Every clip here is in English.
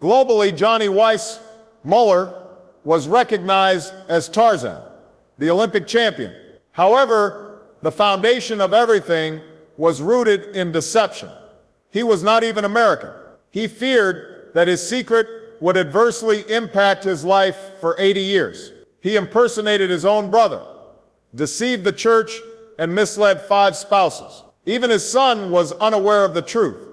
Globally, Johnny Weissmuller was recognized as Tarzan, the Olympic champion. However, the foundation of everything was rooted in deception. He was not even American. He feared that his secret would adversely impact his life for 80 years. He impersonated his own brother, deceived the church, and misled 5 spouses. Even his son was unaware of the truth.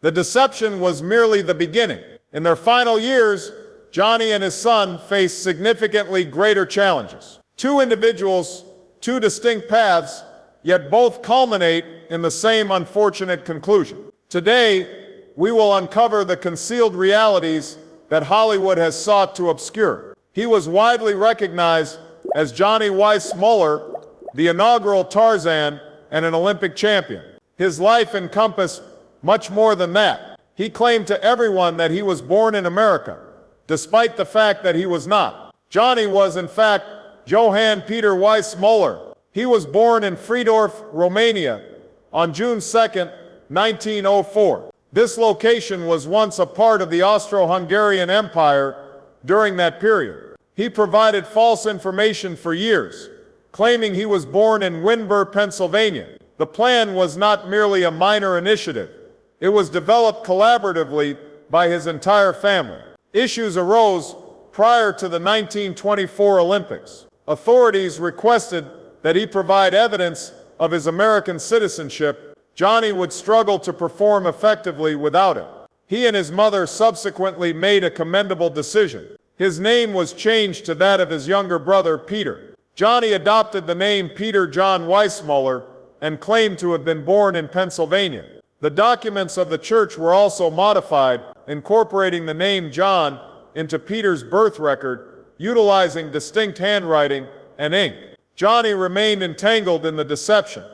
The deception was merely the beginning. In their final years, Johnny and his son faced significantly greater challenges. 2 individuals, 2 distinct paths, yet both culminate in the same unfortunate conclusion. Today, we will uncover the concealed realities that Hollywood has sought to obscure. He was widely recognized as Johnny Weissmuller, the inaugural Tarzan and an Olympic champion. His life encompassed much more than that. He claimed to everyone that he was born in America, despite the fact that he was not. Johnny was, in fact, Johann Peter Weissmuller. He was born in Friedorf, Romania, on June 2, 1904. This location was once a part of the Austro-Hungarian Empire during that period. He provided false information for years, claiming he was born in Windber, Pennsylvania. The plan was not merely a minor initiative. It was developed collaboratively by his entire family. Issues arose prior to the 1924 Olympics. Authorities requested that he provide evidence of his American citizenship. Johnny would struggle to perform effectively without it. He and his mother subsequently made a commendable decision. His name was changed to that of his younger brother, Peter. Johnny adopted the name Peter John Weissmuller and claimed to have been born in Pennsylvania. The documents of the church were also modified, incorporating the name John into Peter's birth record, utilizing distinct handwriting and ink. Johnny remained entangled in the deception,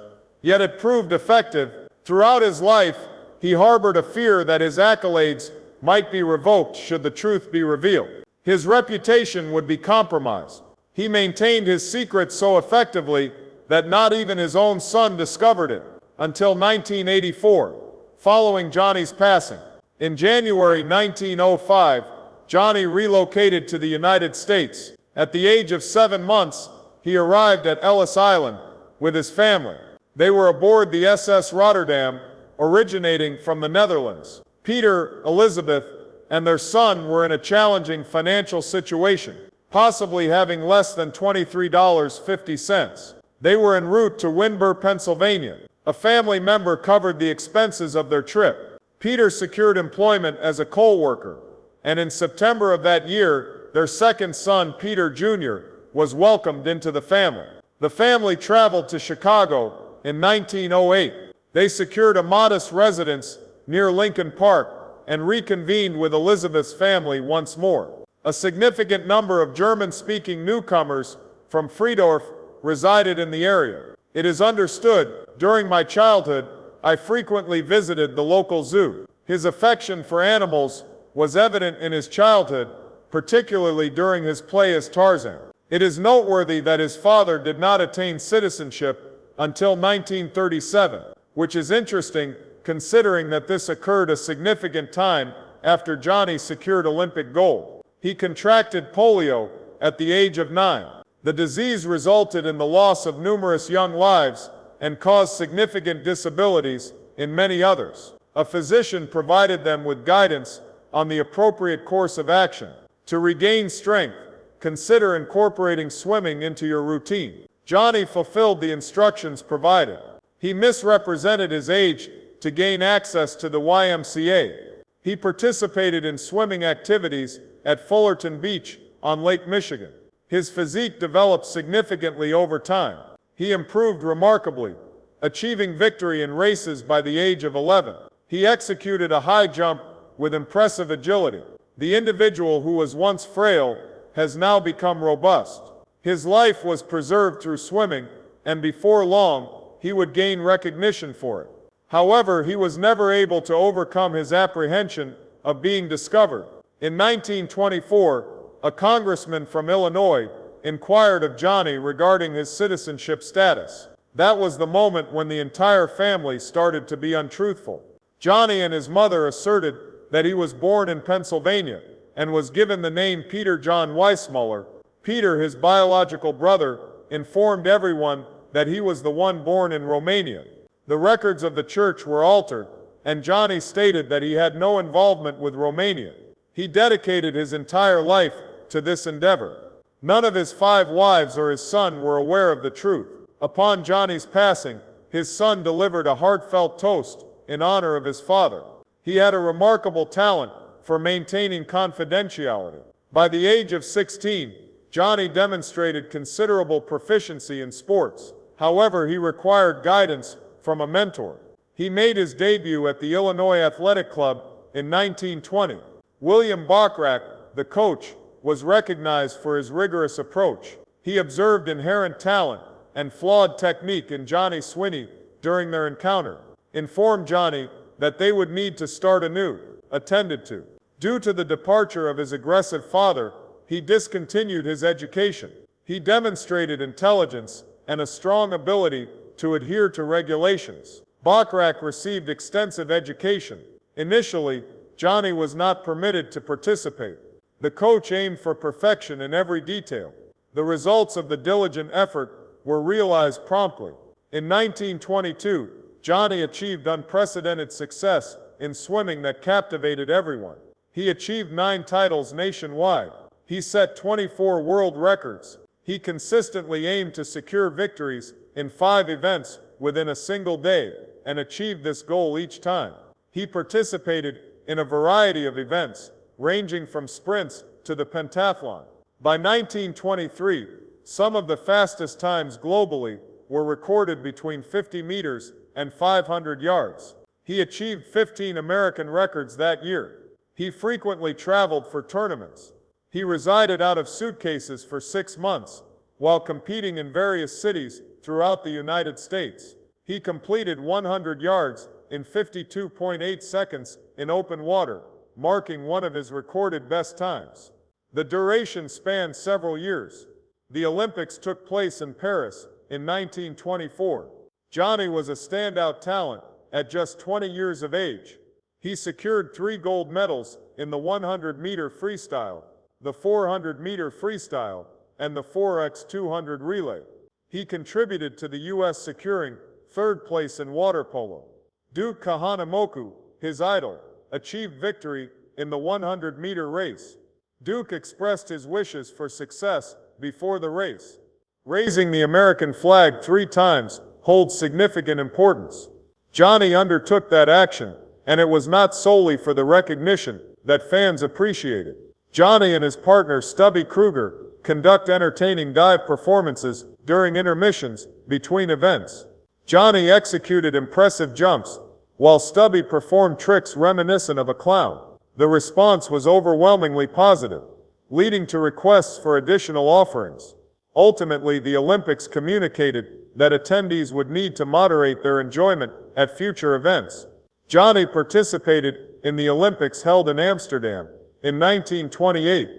yet it proved effective. Throughout his life, he harbored a fear that his accolades might be revoked should the truth be revealed. His reputation would be compromised. He maintained his secret so effectively that not even his own son discovered it until 1984, following Johnny's passing. In January 1905, Johnny relocated to the United States. At the age of 7 months, he arrived at Ellis Island with his family. They were aboard the SS Rotterdam, originating from the Netherlands. Peter, Elizabeth, and their son were in a challenging financial situation, possibly having less than $23.50. They were en route to Windber, Pennsylvania. A family member covered the expenses of their trip. Peter secured employment as a coal worker, and in September of that year, their second son, Peter Jr., was welcomed into the family. The family traveled to Chicago in 1908. They secured a modest residence near Lincoln Park and reconvened with Elizabeth's family once more. A significant number of German-speaking newcomers from Friedorf resided in the area. It is understood, during my childhood, I frequently visited the local zoo. His affection for animals was evident in his childhood, particularly during his play as Tarzan. It is noteworthy that his father did not attain citizenship until 1937, which is interesting considering that this occurred a significant time after Johnny secured Olympic gold. He contracted polio at the age of 9. The disease resulted in the loss of numerous young lives and caused significant disabilities in many others. A physician provided them with guidance on the appropriate course of action. To regain strength, consider incorporating swimming into your routine. Johnny fulfilled the instructions provided. He misrepresented his age to gain access to the YMCA. He participated in swimming activities at Fullerton Beach on Lake Michigan. His physique developed significantly over time. He improved remarkably, achieving victory in races by the age of 11. He executed a high jump with impressive agility. The individual who was once frail has now become robust. His life was preserved through swimming, and before long, he would gain recognition for it. However, he was never able to overcome his apprehension of being discovered. In 1924, a congressman from Illinois inquired of Johnny regarding his citizenship status. That was the moment when the entire family started to be untruthful. Johnny and his mother asserted that he was born in Pennsylvania and was given the name Peter John Weissmuller. Peter, his biological brother, informed everyone that he was the one born in Romania. The records of the church were altered, and Johnny stated that he had no involvement with Romania. He dedicated his entire life to this endeavor. None of his 5 wives or his son were aware of the truth. Upon Johnny's passing, his son delivered a heartfelt toast in honor of his father. He had a remarkable talent for maintaining confidentiality. By the age of 16, Johnny demonstrated considerable proficiency in sports. However, he required guidance from a mentor. He made his debut at the Illinois Athletic Club in 1920. William Bachrach, the coach, was recognized for his rigorous approach. He observed inherent talent and flawed technique in Johnny Swinney during their encounter, informed Johnny that they would need to start anew, attended to. Due to the departure of his aggressive father, he discontinued his education. He demonstrated intelligence and a strong ability to adhere to regulations. Bachrach received extensive education. Initially, Johnny was not permitted to participate. The coach aimed for perfection in every detail. The results of the diligent effort were realized promptly. In 1922, Johnny achieved unprecedented success in swimming that captivated everyone. He achieved 9 titles nationwide. He set 24 world records. He consistently aimed to secure victories in 5 events within a single day and achieved this goal each time. He participated in a variety of events, ranging from sprints to the pentathlon. By 1923, some of the fastest times globally were recorded between 50 meters and 500 yards. He achieved 15 American records that year. He frequently traveled for tournaments. He resided out of suitcases for 6 months while competing in various cities throughout the United States. He completed 100 yards in 52.8 seconds in open water, marking one of his recorded best times. The duration spanned several years. The Olympics took place in Paris in 1924. Johnny was a standout talent at just 20 years of age. He secured 3 gold medals in the 100-meter freestyle, the 400-meter freestyle, and the 4x200 relay. He contributed to the U.S. securing 3rd place in water polo. Duke Kahanamoku, his idol, achieved victory in the 100-meter race. Duke expressed his wishes for success before the race. Raising the American flag 3 times holds significant importance. Johnny undertook that action, and it was not solely for the recognition that fans appreciated. Johnny and his partner Stubby Kruger conduct entertaining dive performances during intermissions between events. Johnny executed impressive jumps, while Stubby performed tricks reminiscent of a clown. The response was overwhelmingly positive, leading to requests for additional offerings. Ultimately, the Olympics communicated that attendees would need to moderate their enjoyment at future events. Johnny participated in the Olympics held in Amsterdam in 1928.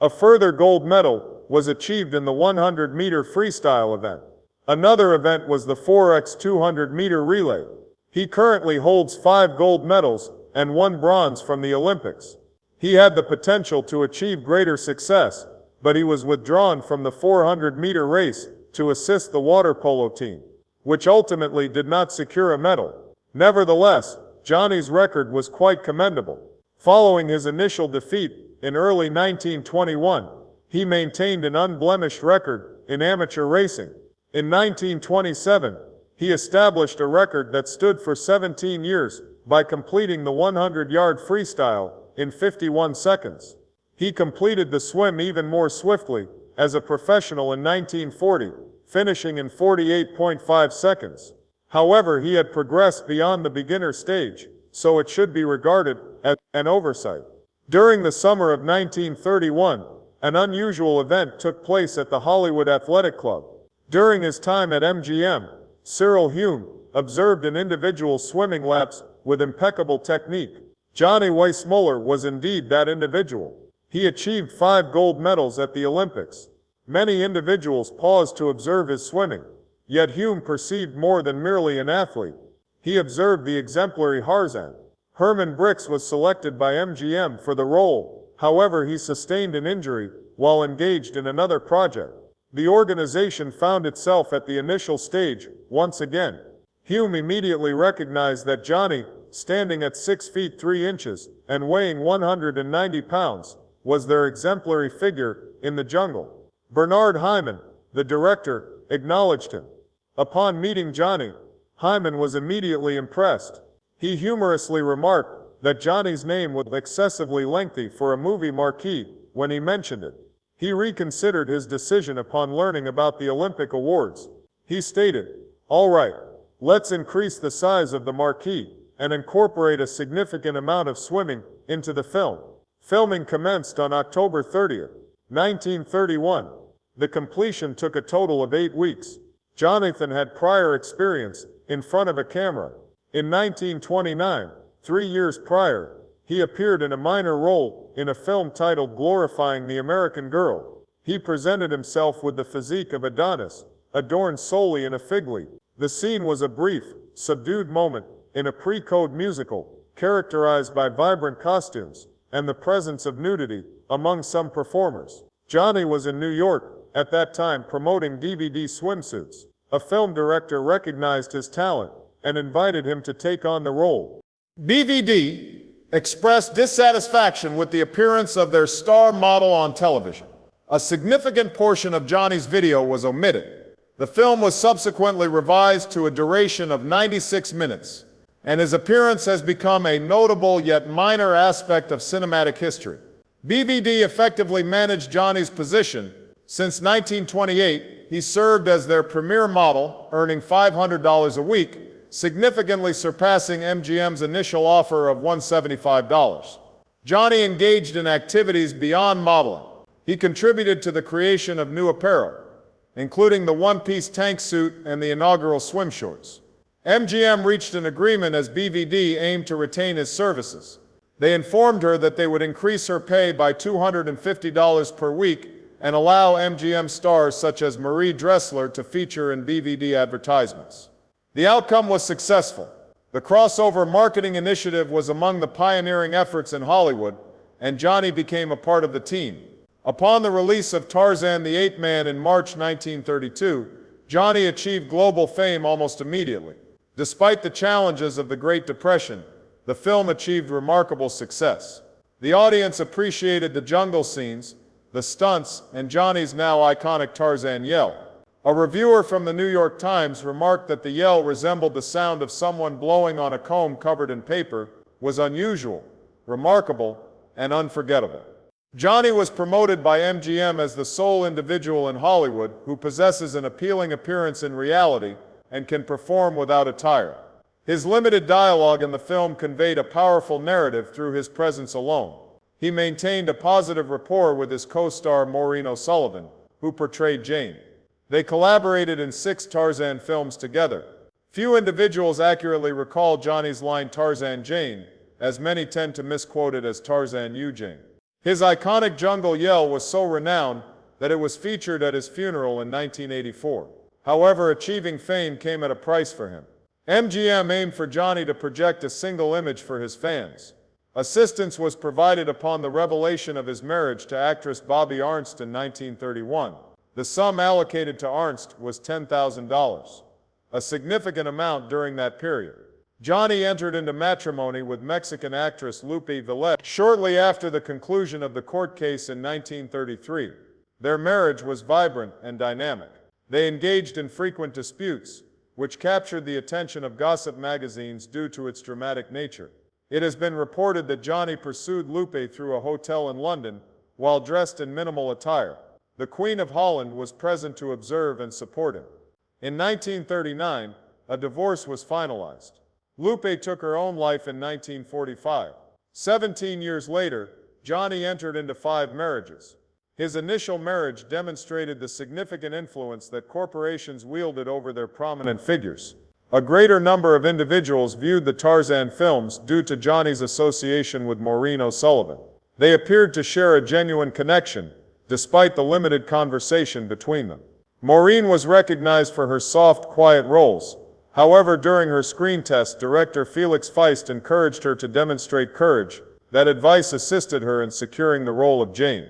A further gold medal was achieved in the 100-meter freestyle event. Another event was the 4x200-meter relay. He currently holds 5 gold medals and 1 bronze from the Olympics. He had the potential to achieve greater success, but he was withdrawn from the 400-meter race to assist the water polo team, which ultimately did not secure a medal. Nevertheless, Johnny's record was quite commendable. Following his initial defeat in early 1921, he maintained an unblemished record in amateur racing. In 1927, he established a record that stood for 17 years by completing the 100-yard freestyle in 51 seconds. He completed the swim even more swiftly as a professional in 1940, finishing in 48.5 seconds. However, he had progressed beyond the beginner stage, so it should be regarded as an oversight. During the summer of 1931, an unusual event took place at the Hollywood Athletic Club. During his time at MGM, Cyril Hume observed an individual swimming laps with impeccable technique. Johnny Weissmuller was indeed that individual. He achieved 5 gold medals at the Olympics. Many individuals paused to observe his swimming, yet Hume perceived more than merely an athlete. He observed the exemplary Tarzan. Herman Brix was selected by MGM for the role, however he sustained an injury while engaged in another project. The organization found itself at the initial stage once again. Hume immediately recognized that Johnny, standing at 6 feet 3 inches and weighing 190 pounds, was their exemplary figure in the jungle. Bernard Hyman, the director, acknowledged him. Upon meeting Johnny, Hyman was immediately impressed. He humorously remarked that Johnny's name was excessively lengthy for a movie marquee when he mentioned it. He reconsidered his decision upon learning about the Olympic Awards. He stated, "All right, let's increase the size of the marquee and incorporate a significant amount of swimming into the film." Filming commenced on October 30th, 1931. The completion took a total of 8 weeks. Jonathan had prior experience in front of a camera. In 1929, 3 years prior, he appeared in a minor role in a film titled Glorifying the American Girl. He presented himself with the physique of Adonis, adorned solely in a fig leaf. The scene was a brief, subdued moment in a pre-code musical, characterized by vibrant costumes and the presence of nudity among some performers. Johnny was in New York at that time promoting DVD swimsuits. A film director recognized his talent and invited him to take on the role. BVD expressed dissatisfaction with the appearance of their star model on television. A significant portion of Johnny's video was omitted. The film was subsequently revised to a duration of 96 minutes, and his appearance has become a notable yet minor aspect of cinematic history. BVD effectively managed Johnny's position. Since 1928, he served as their premier model, earning $500 a week, significantly surpassing MGM's initial offer of $175. Johnny engaged in activities beyond modeling. He contributed to the creation of new apparel, including the one-piece tank suit and the inaugural swim shorts. MGM reached an agreement as BVD aimed to retain his services. They informed her that they would increase her pay by $250 per week and allow MGM stars such as Marie Dressler to feature in BVD advertisements. The outcome was successful. The crossover marketing initiative was among the pioneering efforts in Hollywood, and Johnny became a part of the team. Upon the release of Tarzan the Ape Man in March 1932, Johnny achieved global fame almost immediately. Despite the challenges of the Great Depression, the film achieved remarkable success. The audience appreciated the jungle scenes, the stunts, and Johnny's now iconic Tarzan yell. A reviewer from the New York Times remarked that the yell resembled the sound of someone blowing on a comb covered in paper, was unusual, remarkable, and unforgettable. Johnny was promoted by MGM as the sole individual in Hollywood who possesses an appealing appearance in reality and can perform without attire. His limited dialogue in the film conveyed a powerful narrative through his presence alone. He maintained a positive rapport with his co-star Maureen O'Sullivan, who portrayed Jane. They collaborated in 6 Tarzan films together. Few individuals accurately recall Johnny's line Tarzan Jane, as many tend to misquote it as Tarzan you Jane. His iconic jungle yell was so renowned that it was featured at his funeral in 1984. However, achieving fame came at a price for him. MGM aimed for Johnny to project a single image for his fans. Assistance was provided upon the revelation of his marriage to actress Bobby Arnst in 1931. The sum allocated to Arnst was $10,000, a significant amount during that period. Johnny entered into matrimony with Mexican actress Lupe Villette shortly after the conclusion of the court case in 1933. Their marriage was vibrant and dynamic. They engaged in frequent disputes, which captured the attention of gossip magazines due to its dramatic nature. It has been reported that Johnny pursued Lupe through a hotel in London while dressed in minimal attire. The Queen of Holland was present to observe and support him. In 1939, a divorce was finalized. Lupe took her own life in 1945. 17 years later, Johnny entered into 5 marriages. His initial marriage demonstrated the significant influence that corporations wielded over their prominent figures. A greater number of individuals viewed the Tarzan films due to Johnny's association with Maureen O'Sullivan. They appeared to share a genuine connection, despite the limited conversation between them. Maureen was recognized for her soft, quiet roles, However, during her screen test, director Felix Feist encouraged her to demonstrate courage. That advice assisted her in securing the role of Jane.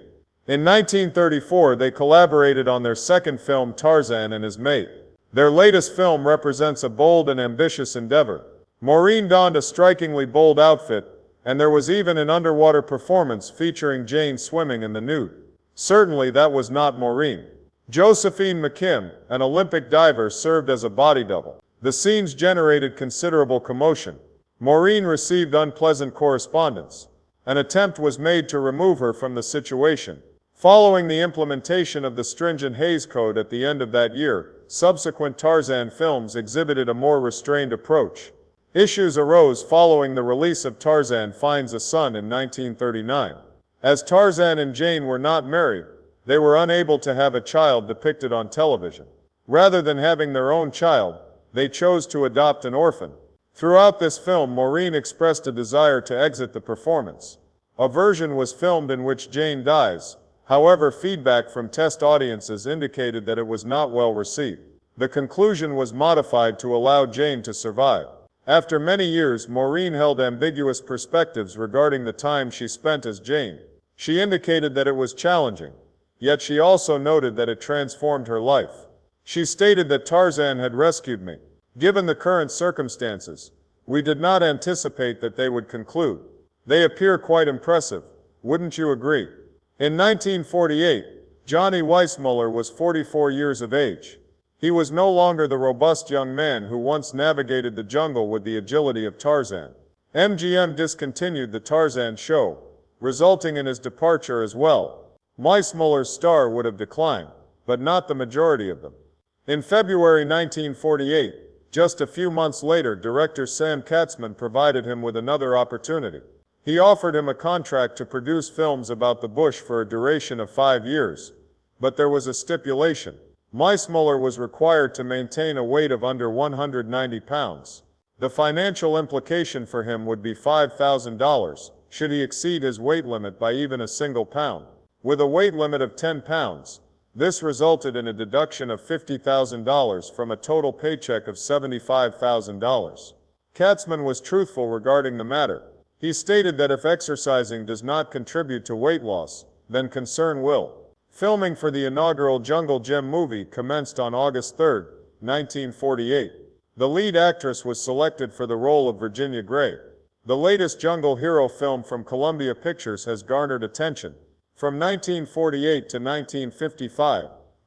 In 1934, they collaborated on their second film, Tarzan and His Mate. Their latest film represents a bold and ambitious endeavor. Maureen donned a strikingly bold outfit, and there was even an underwater performance featuring Jane swimming in the nude. Certainly that was not Maureen. Josephine McKim, an Olympic diver, served as a body double. The scenes generated considerable commotion. Maureen received unpleasant correspondence. An attempt was made to remove her from the situation. Following the implementation of the stringent Hays Code at the end of that year, subsequent Tarzan films exhibited a more restrained approach. Issues arose following the release of Tarzan Finds a Son in 1939. As Tarzan and Jane were not married, they were unable to have a child depicted on television. Rather than having their own child, they chose to adopt an orphan. Throughout this film, Maureen expressed a desire to exit the performance. A version was filmed in which Jane dies. However, feedback from test audiences indicated that it was not well received. The conclusion was modified to allow Jane to survive. After many years, Maureen held ambiguous perspectives regarding the time she spent as Jane. She indicated that it was challenging, yet she also noted that it transformed her life. She stated that Tarzan had rescued me. Given the current circumstances, we did not anticipate that they would conclude. They appear quite impressive, wouldn't you agree? In 1948, Johnny Weissmuller was 44 years of age. He was no longer the robust young man who once navigated the jungle with the agility of Tarzan. MGM discontinued the Tarzan show, resulting in his departure as well. Weissmuller's star would have declined, but not the majority of them. In February 1948, just a few months later, director Sam Katzman provided him with another opportunity. He offered him a contract to produce films about the bush for a duration of 5 years. But there was a stipulation. Weissmuller was required to maintain a weight of under 190 pounds. The financial implication for him would be $5,000 should he exceed his weight limit by even a single pound. With a weight limit of 10 pounds, this resulted in a deduction of $50,000 from a total paycheck of $75,000. Katzman was truthful regarding the matter. He stated that if exercising does not contribute to weight loss, then concern will. Filming for the inaugural Jungle Gym movie commenced on August 3, 1948. The lead actress was selected for the role of Virginia Gray. The latest jungle hero film from Columbia Pictures has garnered attention. From 1948 to 1955,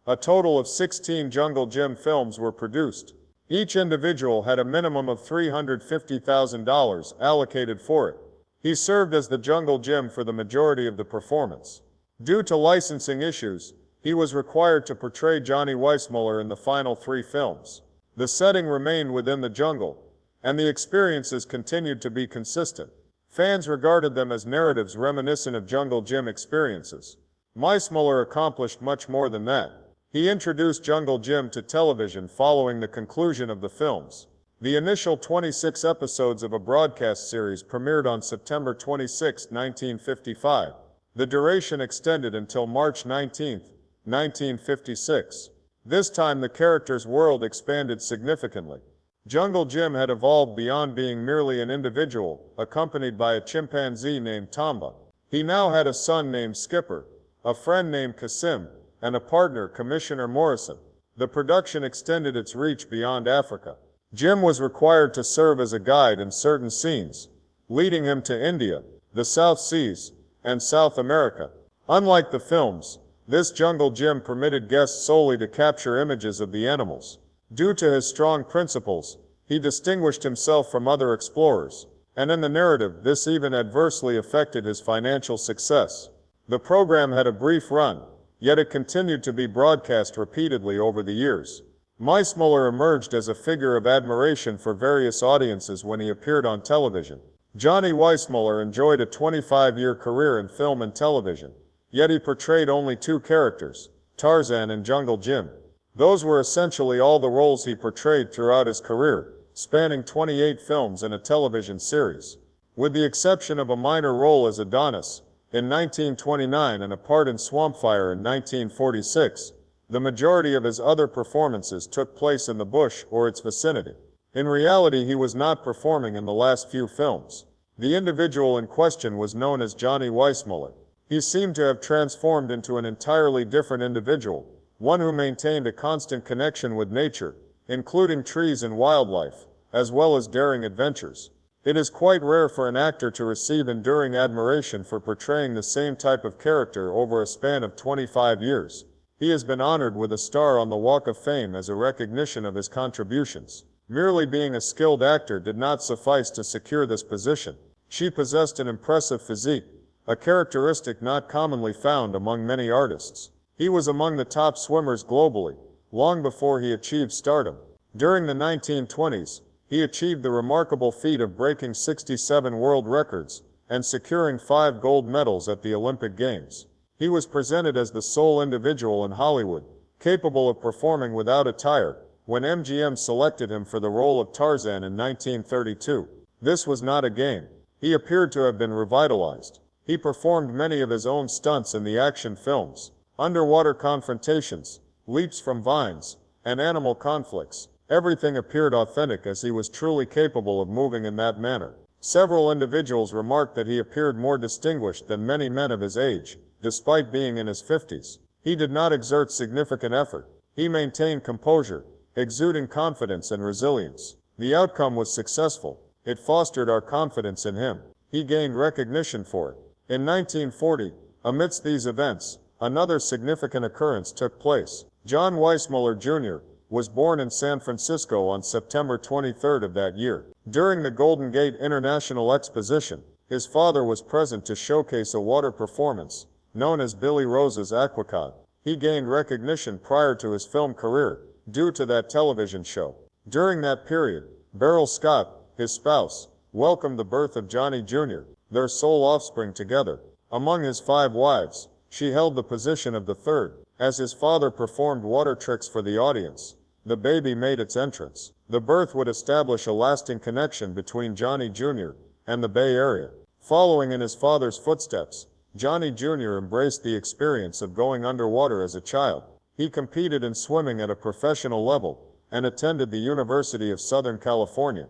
a total of 16 Jungle Gym films were produced. Each individual had a minimum of $350,000 allocated for it. He served as the Jungle Gym for the majority of the performance. Due to licensing issues, he was required to portray Johnny Weissmuller in the final 3 films. The setting remained within the jungle, and the experiences continued to be consistent. Fans regarded them as narratives reminiscent of Jungle Gym experiences. Weissmuller accomplished much more than that. He introduced Jungle Gym to television following the conclusion of the films. The initial 26 episodes of a broadcast series premiered on September 26, 1955. The duration extended until March 19, 1956. This time the character's world expanded significantly. Jungle Jim had evolved beyond being merely an individual, accompanied by a chimpanzee named Tamba. He now had a son named Skipper, a friend named Kasim, and a partner, Commissioner Morrison. The production extended its reach beyond Africa. Jim was required to serve as a guide in certain scenes, leading him to India, the South Seas, and South America. Unlike the films, this Jungle Jim permitted guests solely to capture images of the animals. Due to his strong principles, he distinguished himself from other explorers, and in the narrative, this even adversely affected his financial success. The program had a brief run, yet it continued to be broadcast repeatedly over the years. Weissmuller emerged as a figure of admiration for various audiences when he appeared on television. Johnny Weissmuller enjoyed a 25-year career in film and television, yet he portrayed only 2 characters, Tarzan and Jungle Jim. Those were essentially all the roles he portrayed throughout his career, spanning 28 films and a television series. With the exception of a minor role as Adonis in 1929 and a part in Swampfire in 1946, the majority of his other performances took place in the bush or its vicinity. In reality, he was not performing in the last few films. The individual in question was known as Johnny Weissmuller. He seemed to have transformed into an entirely different individual, one who maintained a constant connection with nature, including trees and wildlife, as well as daring adventures. It is quite rare for an actor to receive enduring admiration for portraying the same type of character over a span of 25 years. He has been honored with a star on the Walk of Fame as a recognition of his contributions. Merely being a skilled actor did not suffice to secure this position. She possessed an impressive physique, a characteristic not commonly found among many artists. He was among the top swimmers globally, long before he achieved stardom. During the 1920s, he achieved the remarkable feat of breaking 67 world records and securing 5 gold medals at the Olympic Games. He was presented as the sole individual in Hollywood capable of performing without attire when MGM selected him for the role of Tarzan in 1932. This was not a game. He appeared to have been revitalized. He performed many of his own stunts in the action films, underwater confrontations, leaps from vines, and animal conflicts. Everything appeared authentic as he was truly capable of moving in that manner. Several individuals remarked that he appeared more distinguished than many men of his age, despite being in his 50s. He did not exert significant effort. He maintained composure, exuding confidence and resilience. The outcome was successful. It fostered our confidence in him. He gained recognition for it. In 1940, amidst these events, another significant occurrence took place. John Weissmuller Jr. was born in San Francisco on September 23rd of that year. During the Golden Gate International Exposition, his father was present to showcase a water performance, known as Billy Rose's Aquacod. He gained recognition prior to his film career, due to that television show. During that period, Beryl Scott, his spouse, welcomed the birth of Johnny Jr., their sole offspring together. Among his 5 wives, she held the position of the third. As his father performed water tricks for the audience, the baby made its entrance. The birth would establish a lasting connection between Johnny Jr. and the Bay Area. Following in his father's footsteps, Johnny Jr. embraced the experience of going underwater as a child. He competed in swimming at a professional level and attended the University of Southern California.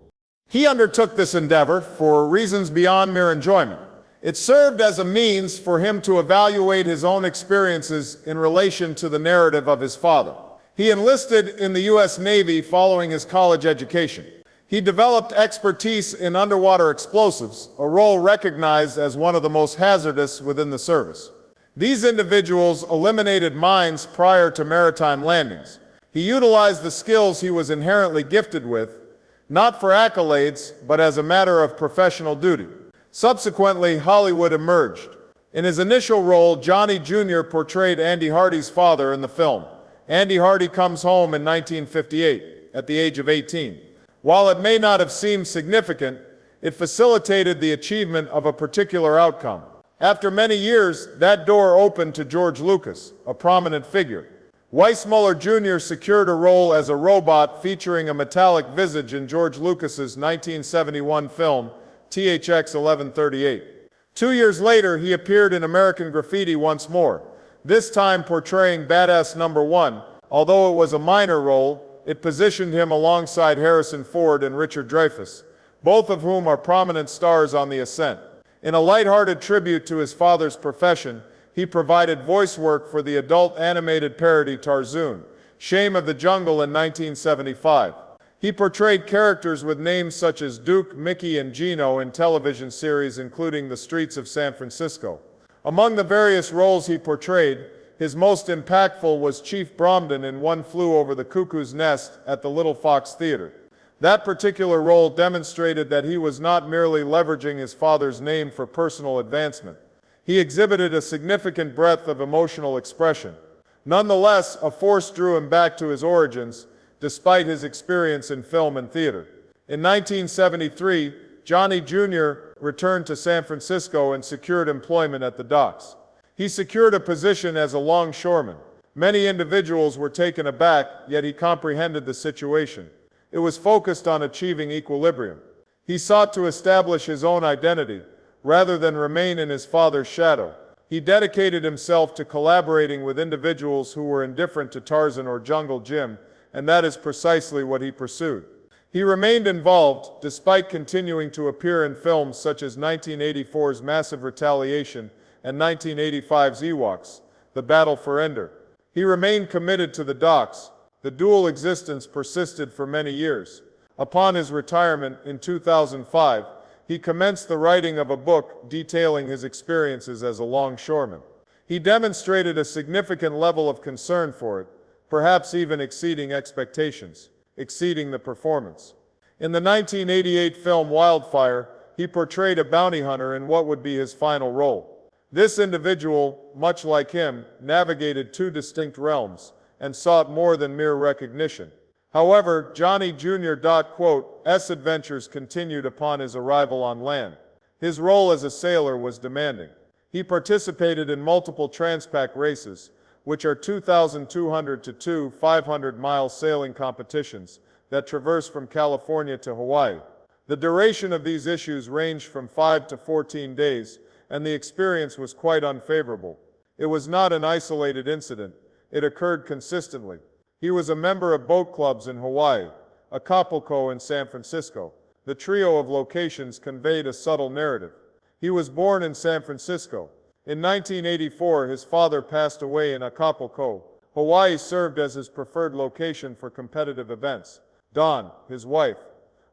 He undertook this endeavor for reasons beyond mere enjoyment. It served as a means for him to evaluate his own experiences in relation to the narrative of his father. He enlisted in the U.S. Navy following his college education. He developed expertise in underwater explosives, a role recognized as one of the most hazardous within the service. These individuals eliminated mines prior to maritime landings. He utilized the skills he was inherently gifted with, not for accolades, but as a matter of professional duty. Subsequently, Hollywood emerged. In his initial role, Johnny Jr. portrayed Andy Hardy's father in the film. Andy Hardy comes home in 1958, at the age of 18. While it may not have seemed significant, it facilitated the achievement of a particular outcome. After many years, that door opened to George Lucas, a prominent figure. Weissmuller Jr. secured a role as a robot featuring a metallic visage in George Lucas's 1971 film, THX 1138. 2 years later, he appeared in American Graffiti once more, this time portraying Badass Number 1. Although it was a minor role, it positioned him alongside Harrison Ford and Richard Dreyfuss, both of whom are prominent stars on the ascent. In a lighthearted tribute to his father's profession, he provided voice work for the adult animated parody Tarzan, Shame of the Jungle in 1975. He portrayed characters with names such as Duke, Mickey, and Gino in television series including The Streets of San Francisco. Among the various roles he portrayed, his most impactful was Chief Bromden in One Flew Over the Cuckoo's Nest at the Little Fox Theater. That particular role demonstrated that he was not merely leveraging his father's name for personal advancement. He exhibited a significant breadth of emotional expression. Nonetheless, a force drew him back to his origins, despite his experience in film and theater. In 1973, Johnny Jr. returned to San Francisco and secured employment at the docks. He secured a position as a longshoreman. Many individuals were taken aback, yet he comprehended the situation. It was focused on achieving equilibrium. He sought to establish his own identity, rather than remain in his father's shadow. He dedicated himself to collaborating with individuals who were indifferent to Tarzan or Jungle Jim, and that is precisely what he pursued. He remained involved despite continuing to appear in films such as 1984's Massive Retaliation and 1985's Ewoks, The Battle for Endor. He remained committed to the docks. The dual existence persisted for many years. Upon his retirement in 2005, he commenced the writing of a book detailing his experiences as a longshoreman. He demonstrated a significant level of concern for it, perhaps even exceeding expectations, exceeding the performance. In the 1988 film Wildfire, he portrayed a bounty hunter in what would be his final role. This individual, much like him, navigated two distinct realms and sought more than mere recognition. However, Johnny Jr.'s adventures continued upon his arrival on land. His role as a sailor was demanding. He participated in multiple Transpac races, which are 2,200 to 500-mile sailing competitions that traverse from California to Hawaii. The duration of these issues ranged from 5 to 14 days, and the experience was quite unfavorable. It was not an isolated incident. It occurred consistently. He was a member of boat clubs in Hawaii, Acapulco, and San Francisco. The trio of locations conveyed a subtle narrative. He was born in San Francisco. In 1984, his father passed away in Acapulco. Hawaii served as his preferred location for competitive events. Dawn, his wife,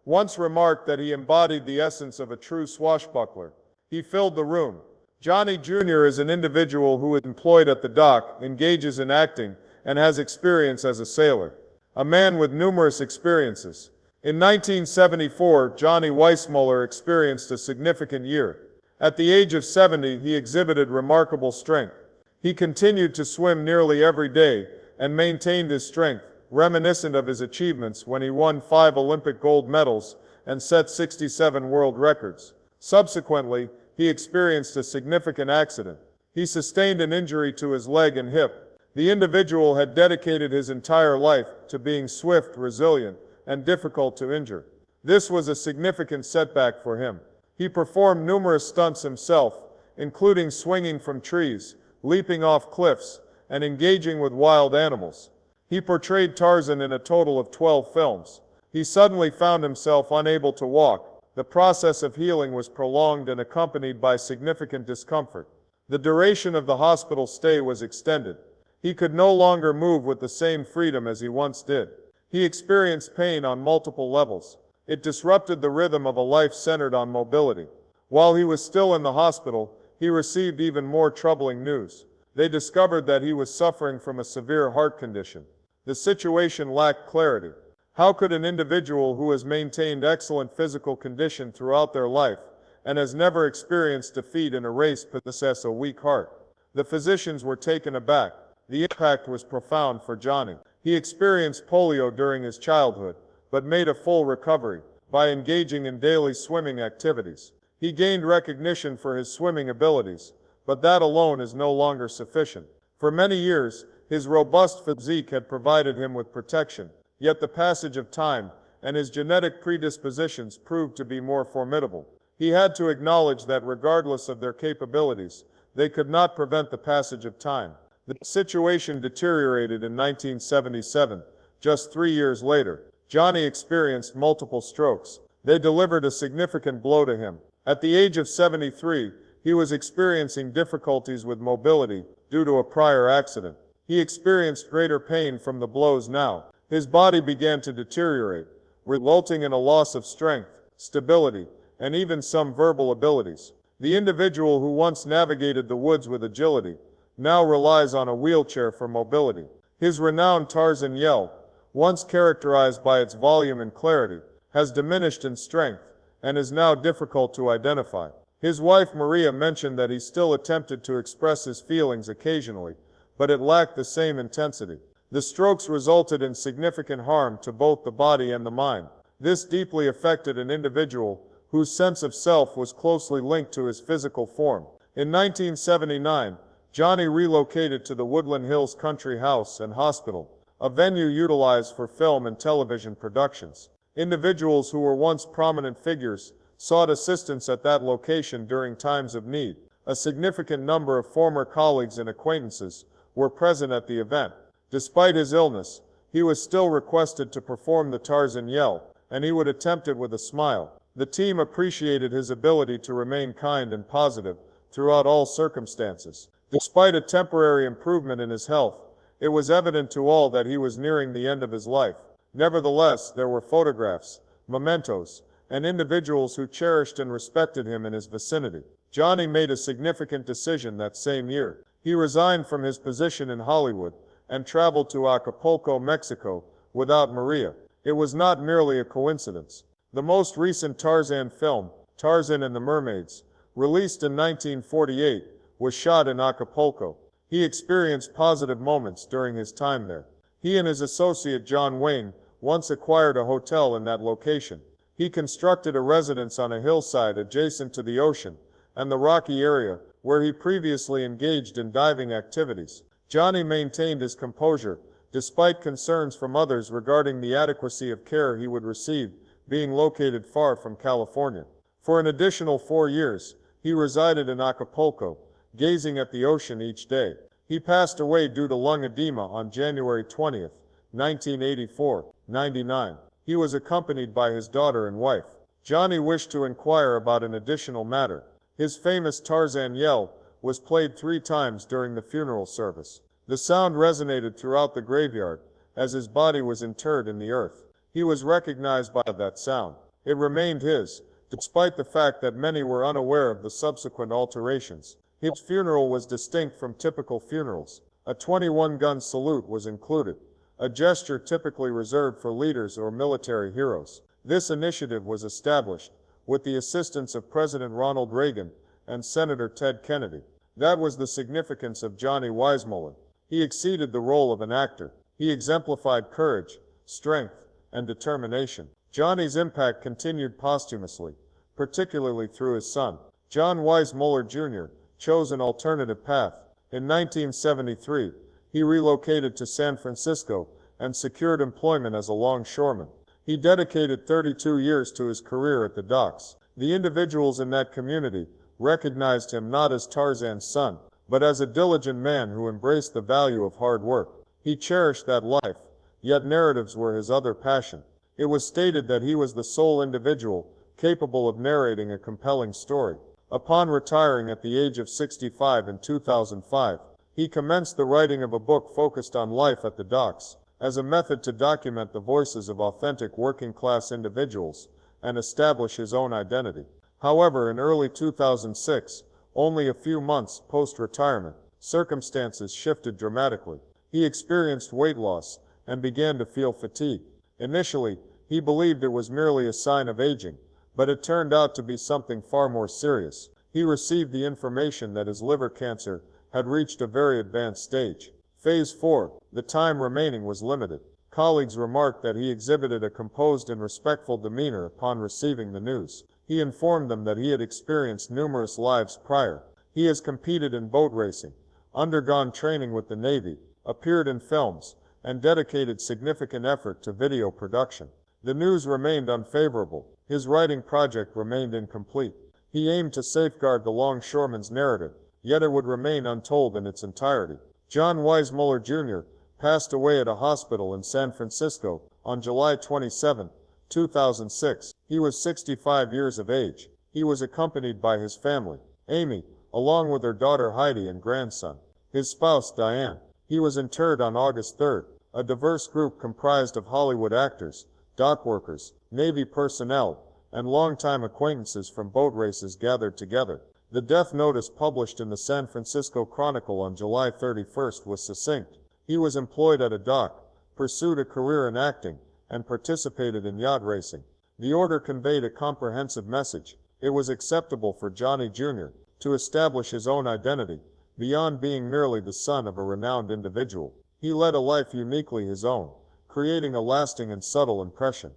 once remarked that he embodied the essence of a true swashbuckler. He filled the room. Johnny Jr. is an individual who is employed at the dock, engages in acting, and has experience as a sailor. A man with numerous experiences. In 1974, Johnny Weissmuller experienced a significant year. At the age of 70, he exhibited remarkable strength. He continued to swim nearly every day and maintained his strength, reminiscent of his achievements when he won 5 Olympic gold medals and set 67 world records. Subsequently, he experienced a significant accident. He sustained an injury to his leg and hip. The individual had dedicated his entire life to being swift, resilient, and difficult to injure. This was a significant setback for him. He performed numerous stunts himself, including swinging from trees, leaping off cliffs, and engaging with wild animals. He portrayed Tarzan in a total of 12 films. He suddenly found himself unable to walk. The process of healing was prolonged and accompanied by significant discomfort. The duration of the hospital stay was extended. He could no longer move with the same freedom as he once did. He experienced pain on multiple levels. It disrupted the rhythm of a life centered on mobility. While he was still in the hospital, he received even more troubling news. They discovered that he was suffering from a severe heart condition. The situation lacked clarity. How could an individual who has maintained excellent physical condition throughout their life and has never experienced defeat in a race possess a weak heart? The physicians were taken aback. The impact was profound for Johnny. He experienced polio during his childhood, but made a full recovery by engaging in daily swimming activities. He gained recognition for his swimming abilities, but that alone is no longer sufficient. For many years, his robust physique had provided him with protection, yet the passage of time and his genetic predispositions proved to be more formidable. He had to acknowledge that regardless of their capabilities, they could not prevent the passage of time. The situation deteriorated in 1977. Just 3 years later, Johnny experienced multiple strokes. They delivered a significant blow to him. At the age of 73, he was experiencing difficulties with mobility due to a prior accident. He experienced greater pain from the blows now. His body began to deteriorate, resulting in a loss of strength, stability, and even some verbal abilities. The individual who once navigated the woods with agility now relies on a wheelchair for mobility. His renowned Tarzan yell, once characterized by its volume and clarity, has diminished in strength and is now difficult to identify. His wife Maria mentioned that he still attempted to express his feelings occasionally, but it lacked the same intensity. The strokes resulted in significant harm to both the body and the mind. This deeply affected an individual whose sense of self was closely linked to his physical form. In 1979, Johnny relocated to the Woodland Hills Country House and Hospital, a venue utilized for film and television productions. Individuals who were once prominent figures sought assistance at that location during times of need. A significant number of former colleagues and acquaintances were present at the event. Despite his illness, he was still requested to perform the Tarzan yell, and he would attempt it with a smile. The team appreciated his ability to remain kind and positive throughout all circumstances. Despite a temporary improvement in his health, it was evident to all that he was nearing the end of his life. Nevertheless, there were photographs, mementos, and individuals who cherished and respected him in his vicinity. Johnny made a significant decision that same year. He resigned from his position in Hollywood and traveled to Acapulco, Mexico, without Maria. It was not merely a coincidence. The most recent Tarzan film, Tarzan and the Mermaids, released in 1948, was shot in Acapulco. He experienced positive moments during his time there. He and his associate John Wayne once acquired a hotel in that location. He constructed a residence on a hillside adjacent to the ocean and the rocky area where he previously engaged in diving activities. Johnny maintained his composure, despite concerns from others regarding the adequacy of care he would receive, being located far from California. For an additional 4 years, he resided in Acapulco, gazing at the ocean each day. He passed away due to lung edema on January 20, 1984, 99. He was accompanied by his daughter and wife. Johnny wished to inquire about an additional matter. His famous Tarzan yell was played 3 times during the funeral service. The sound resonated throughout the graveyard as his body was interred in the earth. He was recognized by that sound. It remained his, despite the fact that many were unaware of the subsequent alterations. His funeral was distinct from typical funerals. A 21-gun salute was included, a gesture typically reserved for leaders or military heroes. This initiative was established with the assistance of President Ronald Reagan and Senator Ted Kennedy. That was the significance of Johnny Weissmuller. He exceeded the role of an actor. He exemplified courage, strength, and determination. Johnny's impact continued posthumously, particularly through his son. John Weissmuller Jr. chose an alternative path. In 1973, he relocated to San Francisco and secured employment as a longshoreman. He dedicated 32 years to his career at the docks. The individuals in that community recognized him not as Tarzan's son, but as a diligent man who embraced the value of hard work. He cherished that life, yet narratives were his other passion. It was stated that he was the sole individual capable of narrating a compelling story. Upon retiring at the age of 65 in 2005, he commenced the writing of a book focused on life at the docks, as a method to document the voices of authentic working-class individuals and establish his own identity. However, in early 2006, only a few months post-retirement, circumstances shifted dramatically. He experienced weight loss and began to feel fatigue. Initially, he believed it was merely a sign of aging, but it turned out to be something far more serious. He received the information that his liver cancer had reached a very advanced stage. Phase 4, the time remaining was limited. Colleagues remarked that he exhibited a composed and respectful demeanor upon receiving the news. He informed them that he had experienced numerous lives prior. He has competed in boat racing, undergone training with the Navy, appeared in films, and dedicated significant effort to video production. The news remained unfavorable. His writing project remained incomplete. He aimed to safeguard the longshoreman's narrative, yet it would remain untold in its entirety. John Weissmuller Jr. passed away at a hospital in San Francisco on July 27, 2006. He was 65 years of age. He was accompanied by his family, Amy, along with her daughter Heidi and grandson, his spouse Diane. He was interred on August 3rd. A diverse group comprised of Hollywood actors, dock workers, Navy personnel, and longtime acquaintances from boat races gathered together. The death notice published in the San Francisco Chronicle on July 31st was succinct. He was employed at a dock, pursued a career in acting, and participated in yacht racing. The order conveyed a comprehensive message. It was acceptable for Johnny Jr. to establish his own identity, beyond being merely the son of a renowned individual. He led a life uniquely his own, creating a lasting and subtle impression.